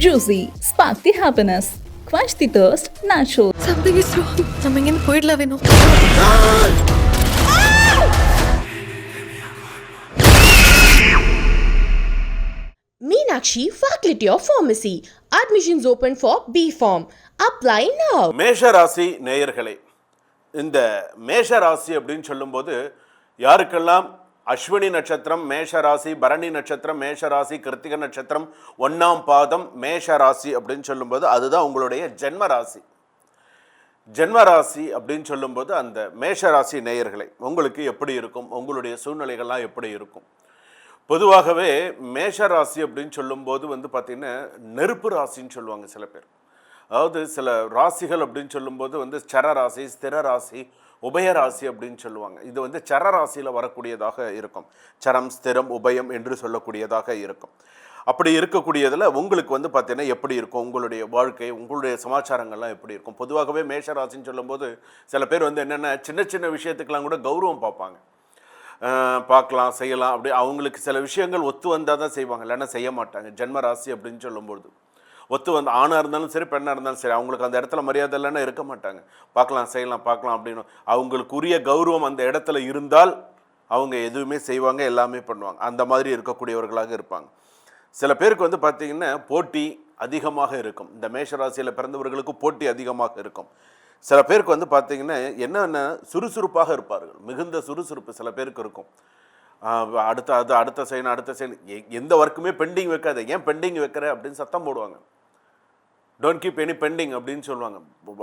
Juicy, spark the happiness. Quench the thirst, natural. Something is wrong. நம்ம இங்க போயிடலாம் வேணும். Meenakshi Faculty of Pharmacy. Admissions open for B.Pharm. Apply now. மேஷராசி நேயர்களே, இந்த மேஷராசி அப்படின்னு சொல்லும்போது யாருக்கெல்லாம் அஸ்வினி நட்சத்திரம், மேஷராசி, பரணி நட்சத்திரம், மேஷராசி, கிருத்திகை நட்சத்திரம், 1ஆம் பாதம் மேஷராசி அப்படின்னு சொல்லும்போது அதுதான் உங்களுடைய ஜென்மராசி. ஜென்மராசி அப்படின்னு சொல்லும்போது அந்த மேஷராசி நேயர்களை உங்களுக்கு எப்படி இருக்கும், உங்களுடைய சூழ்நிலைகள்லாம் எப்படி இருக்கும்? பொதுவாகவே மேஷராசி அப்படின்னு சொல்லும்போது பார்த்திங்கன்னா நெருப்பு ராசின்னு சொல்லுவாங்க சில பேர். அதாவது சில ராசிகள் அப்படின்னு சொல்லும்போது சரராசி, ஸ்திர ராசி, உபயராசி அப்படின்னு சொல்லுவாங்க. இது சரராசியில் வரக்கூடியதாக இருக்கும். சரம், ஸ்திரம், உபயம் என்று சொல்லக்கூடியதாக இருக்கும். அப்படி இருக்கக்கூடியதில் உங்களுக்கு பார்த்தீங்கன்னா எப்படி இருக்கும் உங்களுடைய வாழ்க்கை, உங்களுடைய சமாச்சாரங்கள்லாம் எப்படி இருக்கும்? பொதுவாகவே மேஷராசின்னு சொல்லும்போது சில பேர் என்னென்ன சின்ன சின்ன விஷயத்துக்கெல்லாம் கூட கௌரவம் பார்ப்பாங்க. பார்க்கலாம், செய்யலாம், அப்படி அவங்களுக்கு சில விஷயங்கள் ஒத்து வந்தால் தான் செய்வாங்க, இல்லைன்னா செய்ய மாட்டாங்க. ஜென்மராசி அப்படின்னு சொல்லும்போது ஒத்து வந்து ஆணாக இருந்தாலும் சரி, பெண்ணாக இருந்தாலும் சரி, அவங்களுக்கு அந்த இடத்துல மரியாதை இல்லைன்னா இருக்க மாட்டாங்க. பார்க்கலாம், செய்யலாம், பார்க்கலாம் அப்படின்னு அவங்களுக்குரிய கௌரவம் அந்த இடத்துல இருந்தால் அவங்க எதுவுமே செய்வாங்க, எல்லாமே பண்ணுவாங்க. அந்த மாதிரி இருக்கக்கூடியவர்களாக இருப்பாங்க. சில பேருக்கு பார்த்திங்கன்னா போட்டி அதிகமாக இருக்கும். இந்த மேஷராசியில் பிறந்தவர்களுக்கு போட்டி அதிகமாக இருக்கும். சில பேருக்கு பார்த்திங்கன்னா என்னென்ன சுறுசுறுப்பாக இருப்பார்கள், மிகுந்த சுறுசுறுப்பு சில பேருக்கு இருக்கும். அடுத்த செய்யணும் எந்த ஒர்க்குமே பெண்டிங் வைக்காத, ஏன் பெண்டிங் வைக்கிற அப்படின்னு சத்தம் போடுவாங்க. டோன்ட் கீப் எனி பெண்டிங் அப்படின்னு சொல்லுவாங்க.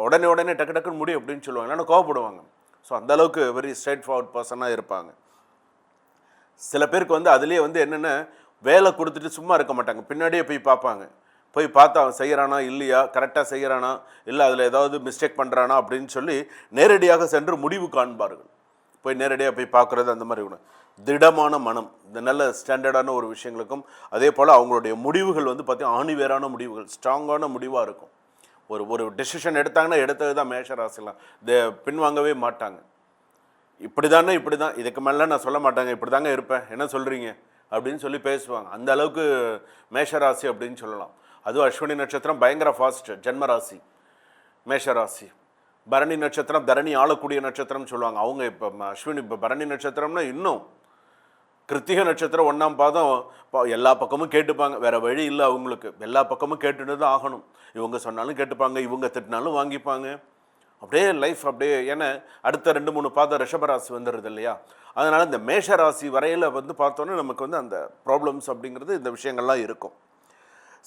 உடனே டக்கு டக்குன்னு முடியும் அப்படின்னு சொல்லுவாங்க, இல்லைன்னா கோவப்படுவாங்க. ஸோ அந்தளவுக்கு வெரி ஸ்ட்ரைட் ஃபார்வர்ட் பர்சனாக இருப்பாங்க. சில பேருக்கு அதுலேயே என்னென்ன வேலை கொடுத்துட்டு சும்மா இருக்க மாட்டாங்க, பின்னாடியே போய் பார்ப்பாங்க. போய் பார்த்தா அவன் செய்கிறானா இல்லையா, கரெக்டாக செய்கிறானா, இல்லை அதில் ஏதாவது மிஸ்டேக் பண்ணுறானா அப்படின்னு சொல்லி நேரடியாக சென்று முடிவு காண்பார்கள். போய் நேரடியாக போய் பார்க்குறது, அந்த மாதிரி ஒன்று திடமான மனம், இந்த நல்ல ஸ்டாண்டர்டான ஒரு விஷயங்களுக்கும் அதே போல் அவங்களுடைய முடிவுகள் பார்த்திங்கன்னா ஆணிவேரான முடிவுகள், ஸ்ட்ராங்கான முடிவாக இருக்கும். ஒரு டெசிஷன் எடுத்தாங்கன்னா எடுத்தது தான் மேஷராசிலாம் பின்வாங்கவே மாட்டாங்க. இப்படி தான், இதுக்கு மேலே நான் சொல்ல மாட்டாங்க, இப்படி தாங்க இருப்பேன், என்ன சொல்கிறீங்க அப்படின்னு சொல்லி பேசுவாங்க. அந்த அளவுக்கு மேஷராசி அப்படின்னு சொல்லலாம். அதுவும் அஸ்வினி நட்சத்திரம் பயங்கர ஃபாஸ்ட்டு, ஜென்மராசி மேஷராசி. பரணி நட்சத்திரம் தரணி ஆளக்கூடிய நட்சத்திரம்னு சொல்லுவாங்க. அவங்க இப்போ அஸ்வினி இப்போ பரணி நட்சத்திரம்னா இன்னும் கிருத்திகை நட்சத்திரம் 1ஆம் பாதம் எல்லா பக்கமும் கேட்டுப்பாங்க, வேறு வழி இல்லை அவங்களுக்கு, எல்லா பக்கமும் கேட்டுட்டு தான் ஆகணும். இவங்க சொன்னாலும் கேட்டுப்பாங்க, இவங்க திட்டினாலும் வாங்கிப்பாங்க. அப்படியே லைஃப் அப்படியே, ஏன்னா அடுத்த 2-3 பாதம் ரிஷபராசி வந்துடுது இல்லையா. அதனால் இந்த மேஷராசி வரையில் பார்த்தோன்னே நமக்கு அந்த ப்ராப்ளம்ஸ் அப்படிங்கிறது இந்த விஷயங்கள்லாம் இருக்கும்.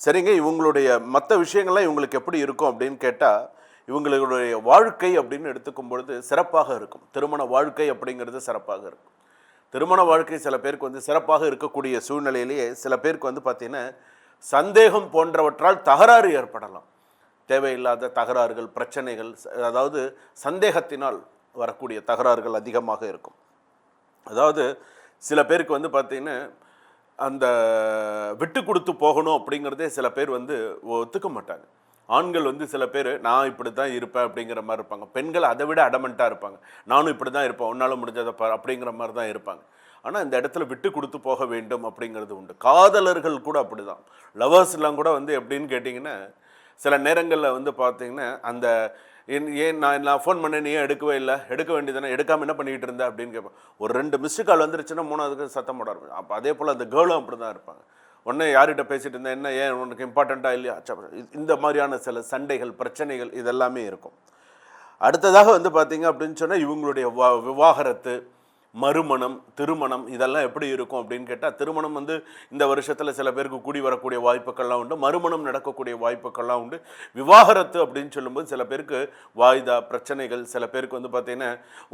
சரிங்க, இவங்களுடைய மற்ற விஷயங்கள்லாம் இவங்களுக்கு எப்படி இருக்கும் அப்படின்னு கேட்டால், இவங்களுடைய வாழ்க்கை அப்படின்னு எடுத்துக்கும் பொழுது சிறப்பாக இருக்கும். திருமண வாழ்க்கை அப்படிங்கிறது சிறப்பாக இருக்கும். திருமண வாழ்க்கை சில பேருக்கு சிறப்பாக இருக்கக்கூடிய சூழ்நிலையிலேயே சில பேருக்கு பார்த்திங்கன்னா சந்தேகம் போன்றவற்றால் தகராறு ஏற்படலாம். தேவையில்லாத தகராறுகள், பிரச்சனைகள், அதாவது சந்தேகத்தினால் வரக்கூடிய தகராறுகள் அதிகமாக இருக்கும். அதாவது சில பேருக்கு பார்த்திங்கன்னா அந்த விட்டு கொடுத்து போகணும் அப்படிங்கிறதே சில பேர் ஒத்துக்க மாட்டாங்க. ஆண்கள் சில பேர் நான் இப்படி தான் இருப்பேன் அப்படிங்கிற மாதிரி இருப்பாங்க. பெண்கள் அதை விட அடமெண்ட்டாக இருப்பாங்க. நானும் இப்படி தான் இருப்பேன், உன்னால் முடிஞ்சதை அப்படிங்கிற மாதிரி தான் இருப்பாங்க. ஆனால் இந்த இடத்துல விட்டு கொடுத்து போக வேண்டும் அப்படிங்கிறது உண்டு. காதலர்கள் கூட அப்படி தான். லவர்ஸ்லாம் கூட எப்படின்னு கேட்டிங்கன்னா சில நேரங்களில் பார்த்தீங்கன்னா அந்த ஏன் நான் ஃபோன் பண்ணேன், நீ ஏன் எடுக்கவே இல்லை, எடுக்க வேண்டியதானே, எடுக்காமல் என்ன பண்ணிக்கிட்டு இருந்தேன் அப்படின்னு கேட்பேன். ஒரு 2 மிஸ்டு கால் வந்துருச்சுன்னா 3ஆவதுக்கு சத்தம் போட ஆரம்பிக்கும். அப்போ அதே போல் அந்த கேர்ளும் அப்படி தான் இருப்பாங்க. உடனே யார்கிட்ட பேசிகிட்டு இருந்தேன், என்ன ஏன் உனக்கு இம்பார்ட்டண்ட்டாக இல்லையா, இந்த மாதிரியான சில சண்டைகள், பிரச்சனைகள் இதெல்லாமே இருக்கும். அடுத்ததாக பார்த்திங்க அப்படின்னு சொன்னால் இவங்களுடைய விவாகரத்து, மறுமணம், திருமணம் இதெல்லாம் எப்படி இருக்கும் அப்படின்னு கேட்டால், திருமணம் இந்த வருஷத்தில் சில பேருக்கு கூடி வரக்கூடிய வாய்ப்புகள்லாம் உண்டு, மறுமணம் நடக்கக்கூடிய வாய்ப்புகள்லாம் உண்டு. விவாகரத்து அப்படின்னு சொல்லும்போது சில பேருக்கு வாய்தா, பிரச்சனைகள், சில பேருக்கு பார்த்திங்கன்னா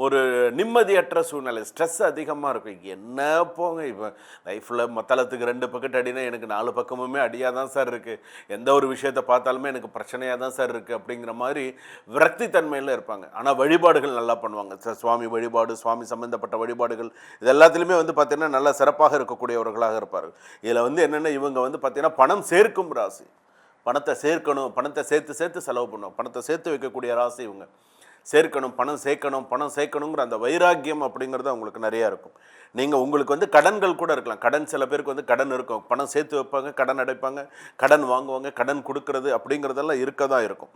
ஒரு நிம்மதியற்ற சூழ்நிலை, ஸ்ட்ரெஸ் அதிகமாக இருக்கும். என்ன போங்க, இப்போ லைஃப்பில் மத்தளத்துக்கு 2 பக்கெட் அடினா எனக்கு 4 பக்கமுமே அடியாக தான் சார் இருக்குது, எந்த ஒரு விஷயத்தை பார்த்தாலுமே எனக்கு பிரச்சனையாக தான் சார் இருக்குது அப்படிங்கிற மாதிரி விரக்தி தன்மையில் இருப்பாங்க. ஆனால் வழிபாடுகள் நல்லா பண்ணுவாங்க. சுவாமி வழிபாடு, சுவாமி சம்பந்தப்பட்ட வழிபாடுகள் இது எல்லாத்துலேயுமே பார்த்தீங்கன்னா நல்லா சிறப்பாக இருக்கக்கூடியவர்களாக இருப்பார்கள். இதில் என்னென்ன இவங்க பார்த்தீங்கன்னா பணம் சேர்க்கும் ராசி. பணத்தை சேர்க்கணும், பணத்தை சேர்த்து செலவு பண்ணுவோம், பணத்தை சேர்த்து வைக்கக்கூடிய ராசி இவங்க. சேர்க்கணும், பணம் சேர்க்கணும், பணம் சேர்க்கணுங்கிற அந்த வைராக்கியம் அப்படிங்கிறது அவங்களுக்கு நிறையா இருக்கும். நீங்கள் உங்களுக்கு வந்து கடன்கள் கூட இருக்கலாம். கடன் சில பேருக்கு வந்து கடன் இருக்கும், பணம் சேர்த்து வைப்பாங்க, கடன் அடைப்பாங்க, கடன் வாங்குவாங்க, கடன் கொடுக்கறது அப்படிங்கிறதெல்லாம் இருக்க தான் இருக்கும்.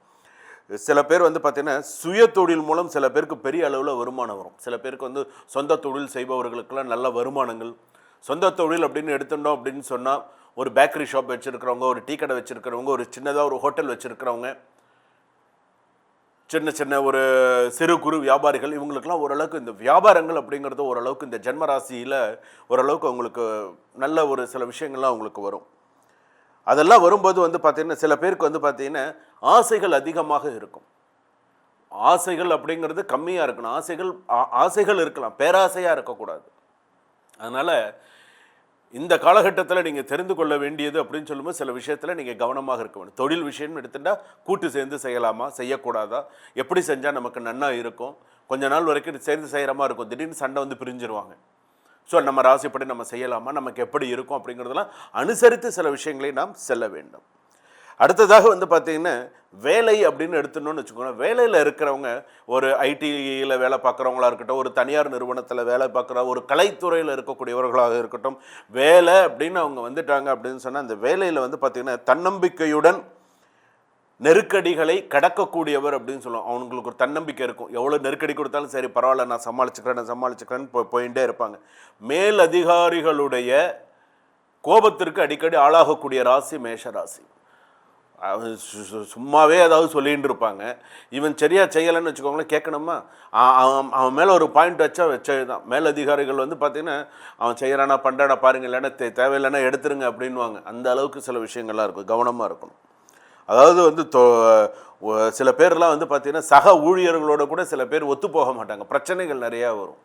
சில பேர் வந்து பார்த்தீங்கன்னா சுய தொழில் மூலம் சில பேருக்கு பெரிய அளவில் வருமானம் வரும். சில பேருக்கு வந்து சொந்த தொழில் செய்பவர்களுக்கெல்லாம் நல்ல வருமானங்கள். சொந்த தொழில் அப்படின்னு எடுத்துட்டோம் அப்படின்னு சொன்னால் ஒரு பேக்கரி ஷாப் வச்சுருக்கிறவங்க, ஒரு டீ கடை வச்சுருக்கிறவங்க, ஒரு சின்னதாக ஒரு ஹோட்டல் வச்சுருக்கிறவங்க, சின்ன சின்ன ஒரு சிறு குறு வியாபாரிகள், இவங்களுக்கெல்லாம் ஓரளவுக்கு இந்த வியாபாரங்கள் அப்படிங்கிறது ஓரளவுக்கு இந்த ஜென்மராசியில் ஓரளவுக்கு அவங்களுக்கு நல்ல ஒரு சில விஷயங்கள்லாம் அவங்களுக்கு வரும். அதெல்லாம் வரும்போது வந்து பார்த்திங்கன்னா சில பேருக்கு வந்து பார்த்திங்கன்னா ஆசைகள் அதிகமாக இருக்கும். ஆசைகள் அப்படிங்கிறது கம்மியாக இருக்கணும். ஆசைகள் இருக்கலாம், பேராசையாக இருக்கக்கூடாது. அதனால் இந்த காலகட்டத்தில் நீங்கள் தெரிந்து கொள்ள வேண்டியது அப்படின்னு சொல்லும்போது சில விஷயத்தில் நீங்கள் கவனமாக இருக்க வேண்டும். தொழில் விஷயம்னு எடுத்துட்டா கூட்டு சேர்ந்து செய்யலாமா, செய்யக்கூடாதா, எப்படி செஞ்சால் நமக்கு நன்னா இருக்கும், கொஞ்ச நாள் வரைக்கும் சேர்ந்து செய்கிற மாதிரி இருக்கும், திடீர்னு சண்டை வந்து பிரிஞ்சிருவாங்க. ஸோ நம்ம ராசிப்படி நம்ம செய்யலாமா, நமக்கு எப்படி இருக்கும் அப்படிங்கிறதெல்லாம் அனுசரித்து சில விஷயங்களை நாம் செல்ல வேண்டும். அடுத்ததாக வந்து பார்த்திங்கன்னா வேலை அப்படின்னு எடுத்துனோன்னு வச்சுக்கோங்க. வேலையில் இருக்கிறவங்க ஒரு ஐடியில் வேலை பார்க்குறவங்களா இருக்கட்டும், ஒரு தனியார் நிறுவனத்தில் வேலை பார்க்குற ஒரு கலைத்துறையில் இருக்கக்கூடியவர்களாக இருக்கட்டும், வேலை அப்படின்னு அவங்க வந்துட்டாங்க அப்படின்னு சொன்னால் அந்த வேலையில் வந்து பார்த்திங்கன்னா தன்னம்பிக்கையுடன் நெருக்கடிகளை கடக்கக்கூடியவர் அப்படின்னு சொல்லுவோம். அவங்களுக்கு ஒரு தன்னம்பிக்கை இருக்கும். எவ்வளோ நெருக்கடி கொடுத்தாலும் சரி பரவாயில்ல, நான் சமாளிச்சுக்கிறேன்னு போயிட்டே இருப்பாங்க. மேல் அதிகாரிகளுடைய கோபத்திற்கு அடிக்கடி ஆளாகக்கூடிய ராசி மேஷ ராசி. சும்மாவே ஏதாவது சொல்லிகிட்டு இருப்பாங்க. இவன் சரியாக செய்யலைன்னு வச்சுக்கோங்களேன், கேட்கணுமா, அவன் மேலே ஒரு பாயிண்ட் வச்சதுதான். மேலதிகாரிகள் வந்து பார்த்திங்கன்னா அவன் செய்கிறானா பண்ணுறானா பாருங்க, இல்லைன்னா தேவையில்லைன்னா எடுத்துருங்க அப்படின்வாங்க. அந்த அளவுக்கு சில விஷயங்கள்லாம் இருக்கும், கவனமாக இருக்கணும். அதாவது வந்து சில பேர்லாம் வந்து பார்த்திங்கன்னா சக ஊழியர்களோட கூட சில பேர் ஒத்து போக மாட்டாங்க, பிரச்சனைகள் நிறையா வரும்.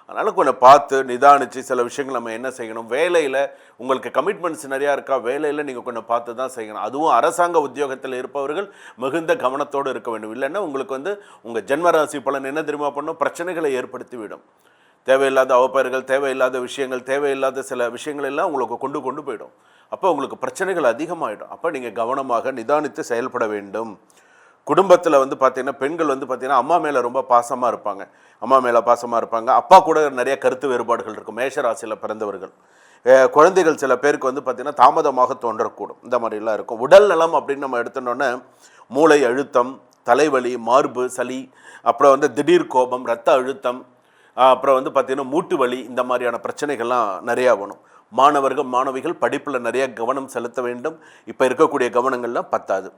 அதனால் கொஞ்சம் பார்த்து நிதானித்து சில விஷயங்கள் நம்ம என்ன செய்யணும். வேலையில் உங்களுக்கு கமிட்மெண்ட்ஸ் நிறையா இருக்கா, வேலையில் நீங்கள் கொஞ்சம் பார்த்து தான் செய்யணும். அதுவும் அரசாங்க உத்தியோகத்தில் இருப்பவர்கள் மிகுந்த கவனத்தோடு இருக்க வேண்டும். இல்லைன்னா உங்களுக்கு வந்து உங்கள் ஜென்மராசி பலன் என்ன தெரியுமா பண்ணும், பிரச்சனைகளை ஏற்படுத்திவிடும். தேவையில்லாத அவப்பெயர்கள், தேவையில்லாத விஷயங்கள், தேவையில்லாத சில விஷயங்கள் எல்லாம் உங்களுக்கு கொண்டு போயிடும். அப்போ உங்களுக்கு பிரச்சனைகள் அதிகமாகிடும். அப்போ நீங்கள் கவனமாக நிதானித்து செயல்பட வேண்டும். குடும்பத்தில் வந்து பார்த்திங்கன்னா பெண்கள் வந்து பார்த்திங்கன்னா அம்மா மேலே ரொம்ப பாசமாக இருப்பாங்க, அப்பா கூட நிறைய கருத்து வேறுபாடுகள் இருக்கும். மேஷராசியில் பிறந்தவர்கள் குழந்தைகள் சில பேருக்கு வந்து பார்த்திங்கன்னா தாமதமாக தோன்றக்கூடும். இந்த மாதிரிலாம் இருக்கும். உடல் நலம் அப்படின்னு நம்ம எடுத்துட்டோன்னே மூளை அழுத்தம், தலைவலி, மார்பு சளி, அப்புறம் வந்து திடீர் கோபம், இரத்த அழுத்தம், அப்புறம் வந்து பார்த்திங்கன்னா மூட்டு வலி, இந்த மாதிரியான பிரச்சனைகள்லாம் நிறையா வரும். மாணவிகள் படிப்பில் நிறைய கவனம் செலுத்த வேண்டும். இப்போ இருக்கக்கூடிய கவனங்கள்லாம் பத்தாது.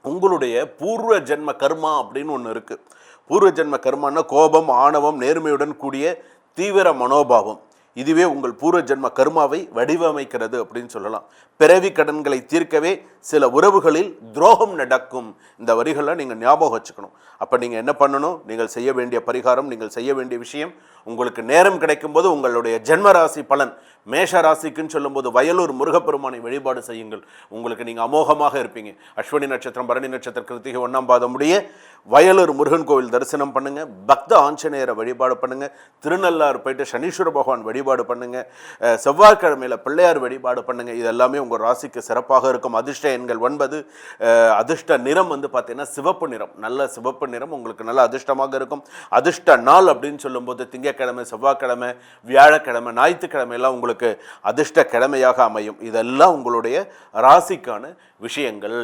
உங்களுடைய பூர்வ ஜென்ம கர்மா அப்படின்னு ஒன்று இருக்குது. பூர்வ ஜென்ம கர்மான்னா கோபம், ஆணவம், நேர்மையுடன் கூடிய தீவிர மனோபாவம். இதுவே உங்கள் பூர்வ ஜென்ம கர்மாவை வடிவமைக்கிறது அப்படின்னு சொல்லலாம். பிறவி கடன்களை தீர்க்கவே சில உறவுகளில் துரோகம் நடக்கும். இந்த வரிகளை நீங்கள் ஞாபகம் வச்சுக்கணும். அப்போ நீங்கள் என்ன பண்ணணும், நீங்கள் செய்ய வேண்டிய பரிகாரம், நீங்கள் செய்ய வேண்டிய விஷயம், உங்களுக்கு நேரம் கிடைக்கும்போது உங்களுடைய ஜென்மராசி பலன் மேஷ ராசிக்குன்னு சொல்லும்போது வயலூர் முருகப்பெருமானை வழிபாடு செய்யுங்கள். உங்களுக்கு நீங்கள் அமோகமாக இருப்பீங்க. அஸ்வினி நட்சத்திரம், பரணி நட்சத்திரம், கிருத்திகை 1ஆம் பாதம் முடிய வயலூர் முருகன் கோவில் தரிசனம் பண்ணுங்கள். பக்த ஆஞ்சநேயரை வழிபாடு பண்ணுங்கள். திருநள்ளாறு போயிட்டு சனீஸ்வர பகவான் வழிபாடு பண்ணுங்கள். செவ்வாய்க்கிழமையில் பிள்ளையார் வழிபாடு பண்ணுங்கள். இதெல்லாமே உங்கள் ராசிக்கு சிறப்பாக இருக்கும். அதிர்ஷ்ட எண்கள் 9. அதிர்ஷ்ட நிறம் வந்து பார்த்தீங்கன்னா சிவப்பு நிறம், நல்ல சிவப்பு நிறம் உங்களுக்கு நல்ல அதிர்ஷ்டமாக இருக்கும். அதிர்ஷ்ட நாள் அப்படின்னு சொல்லும்போது திங்கட்கிழமை, செவ்வாய்க்கிழமை, வியாழக்கிழமை, ஞாயிற்றுக்கிழமை எல்லாம் உங்களுக்கு அதிர்ஷ்ட கிழமையாக அமையும். இதெல்லாம் உங்களுடைய ராசிக்கான விஷயங்கள்.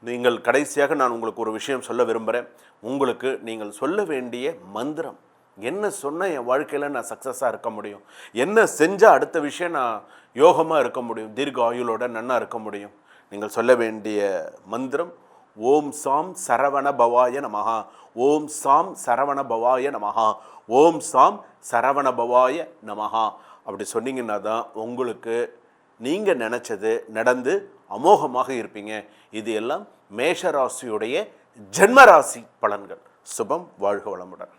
நீங்கள் கடைசியாக நான் உங்களுக்கு ஒரு விஷயம் சொல்ல விரும்புகிறேன். உங்களுக்கு நீங்கள் சொல்ல வேண்டிய மந்திரம் என்ன சொன்னால் என் வாழ்க்கையில் நான் சக்ஸஸாக இருக்க முடியும், என்ன செஞ்சால் அடுத்த விஷயம் நான் யோகமாக இருக்க முடியும், தீர்க்க ஆயுளோட நன்னா இருக்க முடியும். நீங்கள் சொல்ல வேண்டிய மந்திரம் ஓம் சாம் சரவண பவாய நமஹா, ஓம் சாம் சரவண பவாய நமஹா, ஓம் சாம் சரவண பவாய நமஹா. அப்படி சொன்னீங்கன்னா தான் உங்களுக்கு நீங்கள் நினச்சது நடந்து அமோகமாக இருப்பீங்க. இது எல்லாம் மேஷராசியுடைய ஜென்மராசி பலன்கள். சுபம், வாழ்க வளமுடன்.